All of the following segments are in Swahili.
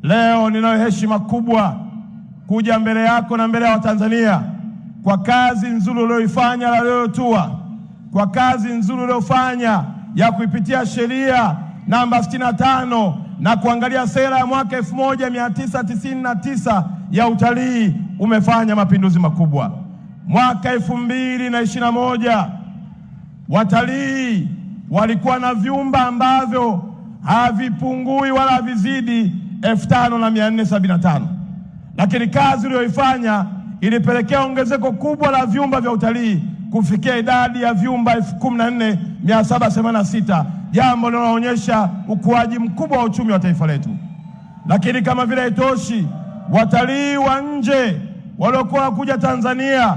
Leo ninayo heshima kubwa kuja mbele yako na mbele ya Watanzania kwa kazi nzuri uliyoifanya na uliyotua, kwa kazi nzuri uliyofanya ya kuipitia sheria namba 65 na kuangalia sera ya mwaka 1999 ya utalii. Umefanya mapinduzi makubwa. Mwaka 2021 watalii walikuwa na vyumba ambavyo havipungui wala havizidi 5475, lakini kazi uliyoifanya ilipelekea ongezeko kubwa la vyumba vya utalii kufikia idadi ya vyumba 14786, jambo linaloonyesha ukuaji mkubwa wa uchumi wa taifa letu. Lakini kama vile haitoshi, watalii wa nje waliokuwa kuja Tanzania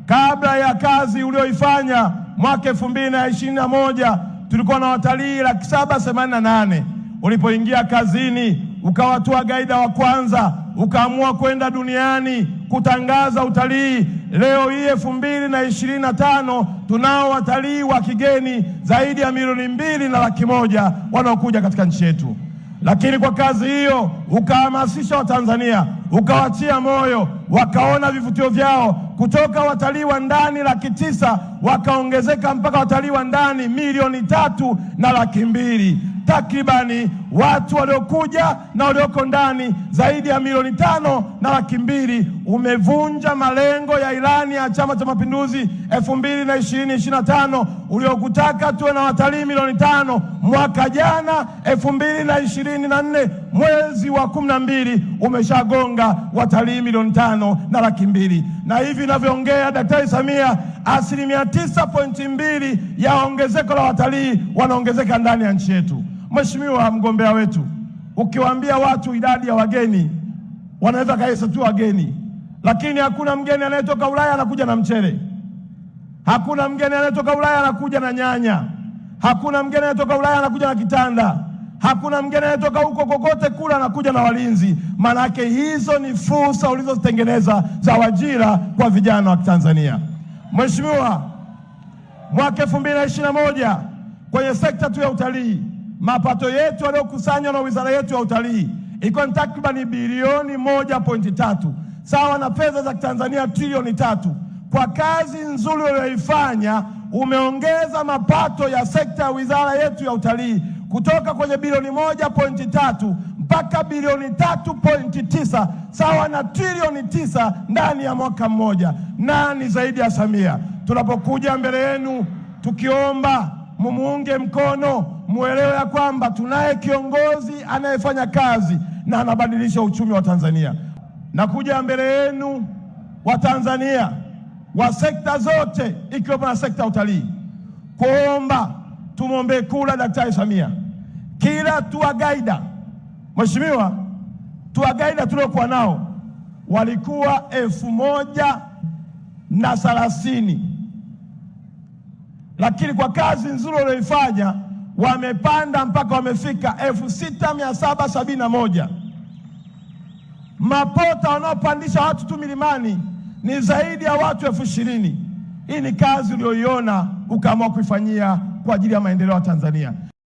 kabla ya kazi ulioifanya mwaka 2021 tulikuwa na watalii 788,000. Ulipoingia kazini ukawatua gaida wa kwanza, ukaamua kwenda duniani kutangaza utalii. Leo hii 2025 tunao watalii wa kigeni zaidi ya 2.1 wanaokuja katika nchi yetu. Lakini kwa kazi hiyo ukahamasisha Watanzania, ukawatia moyo, wakaona vivutio vyao. Kutoka watalii wa ndani 900,000 wakaongezeka mpaka watalii wa ndani 3.2 milioni. Takribani watu waliokuja na walioko ndani zaidi ya 5.2 milioni. Umevunja malengo ya ilani ya Chama cha Mapinduzi 2025 uliokutaka tuwe na watalii 5 milioni. Mwaka jana 2024 mwezi wa 12 umeshagonga watalii 5.2 milioni. Na hivi ninavyoongea, Daktari Samia, 9.2% ya ongezeko la watalii wanaongezeka ndani ya nchi yetu. Mheshimiwa mgombea wetu, ukiwaambia watu idadi ya wageni wanaweza kahesabu wageni, lakini hakuna mgeni anayetoka Ulaya anakuja na mchele. Hakuna mgeni anayetoka Ulaya anakuja na nyanya. Hakuna mgeni anayetoka Ulaya anakuja na kitanda. Hakuna mgeni anayetoka huko kokote kula anakuja na walinzi. Manake hizo ni fursa ulizotengeneza za ajira kwa vijana wa Tanzania. Mheshimiwa, mwaka 2021 kwenye sekta tu ya utalii, mapato yetu yaliyokusanywa na wizara yetu ya utalii iko takriban bilioni 1.3, sawa na fedha za Tanzania trilioni 3. Kwa kazi nzuri uliyoifanya umeongeza mapato ya sekta ya wizara yetu ya utalii kutoka kwenye bilioni 1.3 mpaka bilioni 3.9, sawa na trilioni 9 ndani ya mwaka mmoja. Nani zaidi ya Samia? Tunapokuja mbele yenu tukiomba mumuunge mkono, muelewe ya kwamba tunaye kiongozi anayefanya kazi na anabadilisha uchumi wa Tanzania. Nakuja mbele yenu wa Tanzania wa sekta zote ikiwemo na sekta ya utalii kuomba tumwombee kura Daktari Samia. Kila tuagaida, Mheshimiwa, tuagaida tuliokuwa nao walikuwa 1,030, lakini kwa kazi nzuri walioifanya wamepanda mpaka wamefika 6,771. Mapota wanaopandisha watu tu milimani ni zaidi ya watu 20,000. Hii ni kazi uliyoiona ukaamua kuifanyia kwa ajili ya maendeleo ya Tanzania.